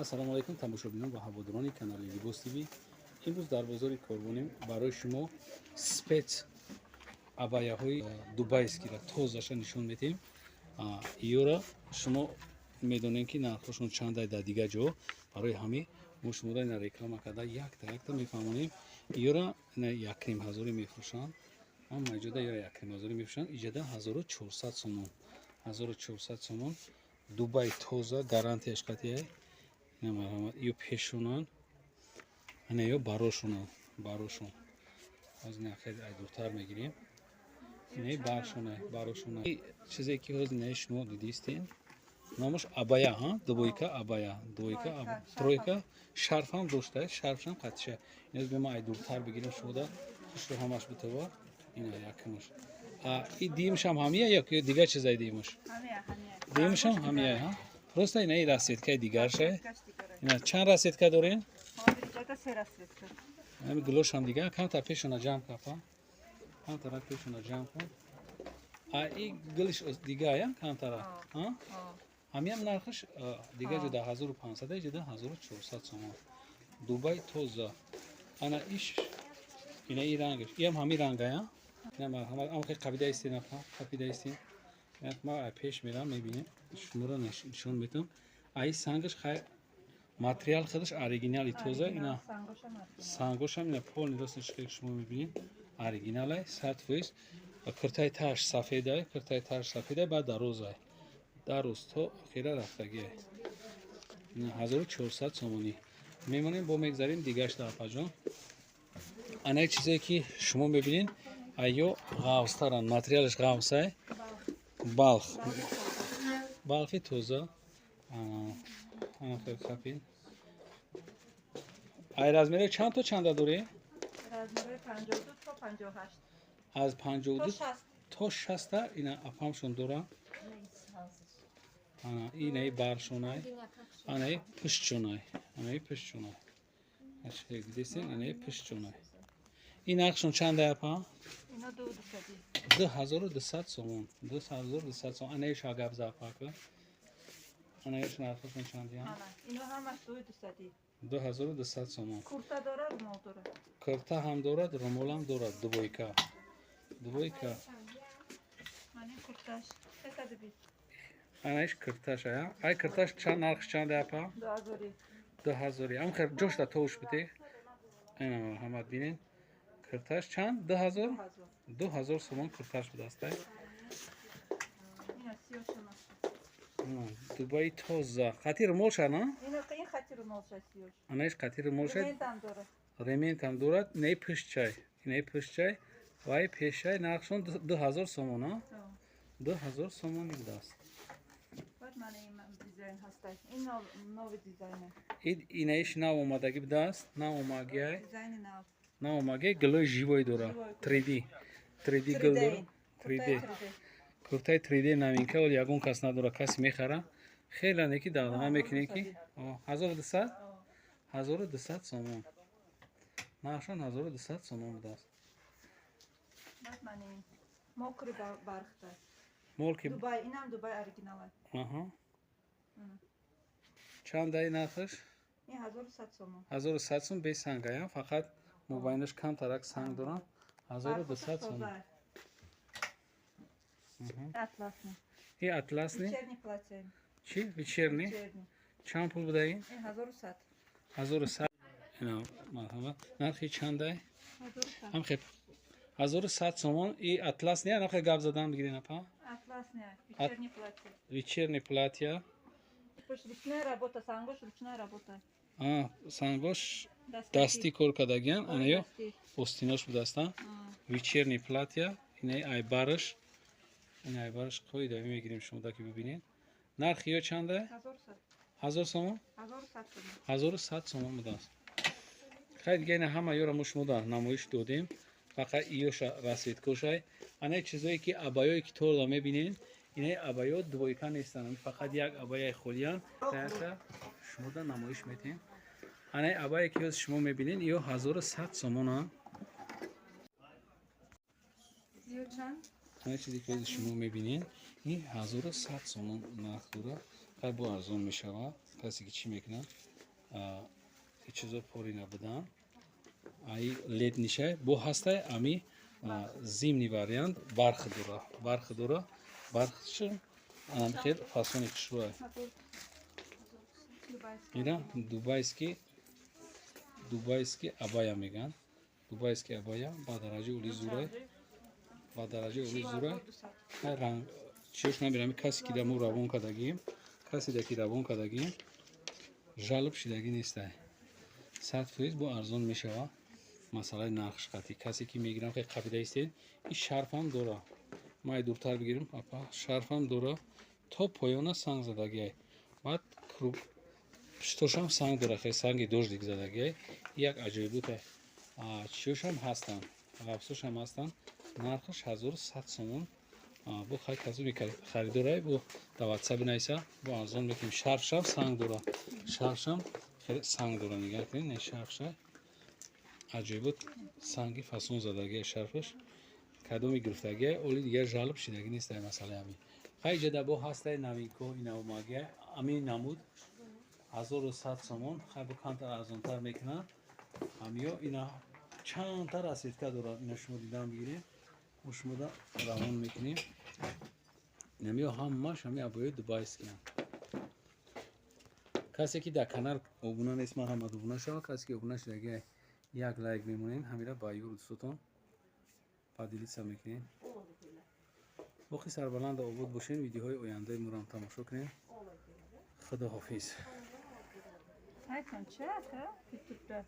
ассалому алайкум тамошобинон ва ҳаводорони канали Libos TV. имрӯз дар бозори Корбонӣ барои шумо спец абаяҳои дубайскиро тозаша нишон медиҳем. иёра шумо медонем ки нархошон чандай дар дигар ҷо. Барои ҳамин мо шуморо ина реклама карда якта мефаҳмонем. иёра ина 1500 мефурӯшанд. ҳама ҷода иёра 1500 мефурӯшанд. иҷода 1400 сомон. 1400 сомон. Дубай тоза гарантияш қатъияй. ина марҳамат ё пешонан. ина ё барошонан. Барошон. ҳозир ина хеле айдуртар мегирем. ина барошонай. Чизе ки ҳозир ина шумо дидистин. номаш абая, двойка абая. Двойка, тройка. Шарф ҳам дошта, шарфшам қатъиша. ина бема айдуртар бигирем шуда. хушро ҳамаш битова. ина якмаш. И димшам ҳамия ё дигар чизай димаш? Ҳамия. Димшам ҳамия, просто ина и расветкаи дигарша. ина чанд расветка дорем? ҳозир иҷода 3 расветка. ҳамин глошам дигар камтар пешона ҷамъ капа. камтара пешона ҷамъ кун. И глиш дигар я камтара. ҳамиам нархаш дигар ҷода 1500, ҷода 1400 сомон. Дубай тоза. ана иш ина и рангаш. Иам ҳамин ранга я? ина марҳамат амхе қабида истин апа, қабида истин. ина ма пеш мерам мебинем. шуморо нишон метам. Ай сангаш хай материал худаш оригинали тоза. ина сангошам ина полни росташ хеле шумо мебинед. Оригиналай, сатфоиз. Куртаи таш сафедай, куртаи таш сафедай ба дарозай. Дароз то охира рафтагиай. ина 1400 сомонӣ. мемонем бо мегзарем дигашта апаҷон. Анаи чизе ки шумо мебинед айё ғавстаран, материалаш ғавсай. Балх. Балхи тоза. ай размери чанд то чанда дорем? размери 52 то 58. аз 52 то 60 ина апамшон дорам. инаи баршонай. анаи пуштшонай. анаи пуштшонай. ашек десен анаи пуштшонай. ин нархшон чанда апа? ина 2200 сомон. 2200 сомон. анаи шагаб запака. анаиш нархошон чанд я? ина ҳамаш 2200. 2200 сомон. курта дорад, румол дорад. Курта ҳам дорад, румолам дорад. Двойка. Двойка. мани курташ 320. анаиш курташ я? ай курташ чанд нархш чанд апа? 2000. 2000. ам хер ҷошта товуш бите. ина марҳамат бинен. курташ чанд? 2000? 2000 сомон курташ будастай. ина сиёшама. Дубай тоза. Хати румолша, на? ина ин хати румолша сиёш. анаиш хати румолша. рементам дорад. рементам дорад. не пуштчай. не пуштчай. вай пешай нархшон 2000 сомон, а? 2000 сомон будаст. бад мани ин дизайн ҳастай. ин нови дизайне. инаиш нав омадаги будаст. нав омагиай. дизайни нав. нав омагиай глои живой дора. 3D. 3D гл дора. 3D. куртаи 3D новинка ол ягон кас надора, касе мехара. хеле неки дағдаға мекунем ки 1200? 1200 сомон. нархшон 1200 сомон будаст. бад мани мокри бархтай. молки дубай, инам дубай оригиналай. чандаи нархаш? ин 1100 сомон. 1100 сомон бе санга я? фақат мобайнаш камтарак санг дорам. 1200 сомон. атласни. и атласни? вечерни платья. чи? вечерни? вечерни. чанд пул буда ин? 1100. 1100. ина марҳамат. нархи чандай? 1100. ам хеп 1100 сомон. и атлас не нархи гап задан бигирен апа? атласния. вечерни платья. вечерни платья. ручная работа, сангош ручная работа. сангош дасти кор кардагиан. ана ё остинош будастан. вечерни платья. инаи айбараш. ин айбараш қоида мегирем шумо даки бибинед. нархи ё чанда? 1000 сомон. 1100 сомон будаст. хай дига ина ҳама ёра мо шумо дар намоиш додем. фақат иёша расветкошай. анаи чизое ки абаёе ки торда мебинед. инаи абаё двойка нестанд. фақат як абаяи холиян. така шумо дар намоиш метем. анаи абае ки ҳозир шумо мебинед ё 1100 сомон а. ё чанд? анаи чизе ки ҳозир шумо мебинед ин 1100 сомон нарх дорад. хай бо арзон мешавад. کسی که چی میکنن این چیزا پوری نبودن ای لید نیشه بو هسته امی زیمنی واریانت برخ دورا برخشن خیلی فاسونی کشوره اینا دوبایسکی abaya میگن دوبایسکی abaya با درجه اولی زوره رنگ چیش نمیرم کسی که دمو روان کدگیم کسی دکی روان کدگیم جالب شدگی نیسته 100% bu arzon میشه مثلا نقش خطی کسی که میگیرم که قبیله استید این شرفم دوره ما دورتر بگیریم اپا شرفم دوره تا پایان سنگ زدگی بعد پشتوشم سنگ دوره خیلی سنگ دوش زدگی یک عجیب بوده چیوش هم هستن غفصوش هم هستن نرخش 1100 سومون بو خیلی کسی خریداره بو دواتسه بینایسه بو ارزان میکنیم شرفشم سنگ دوره شرفشم خیلی سنگ دوره نگه کنید نه شرفشه عجیب بود سنگی فاسون زدگی شرفش کدومی گرفتگی اولی دیگه جالب شدگی نیست مسئله همی خیلی جدا بو هسته نوینکو این اوماگه امی نمود 1100 سومون خیلی بکنتر ارزانتر میکنن همیو اینا چند تر اسید که دورا اینا شما دیدن بگیریم و شما دا روان میکنیم نمیو همش همی ابوی دوبایسکی هم کسی که در کنار ابونه نیست من هم ابونه شما کسی که ابونه شدگی یک لایک میمونین همیرا با یور دوستان پادیلیت میکنین بخی سربلند آباد باشین ویدیوهای آینده مرام تماشا کنین خدا حافظ Ayten çek ha. YouTube'da.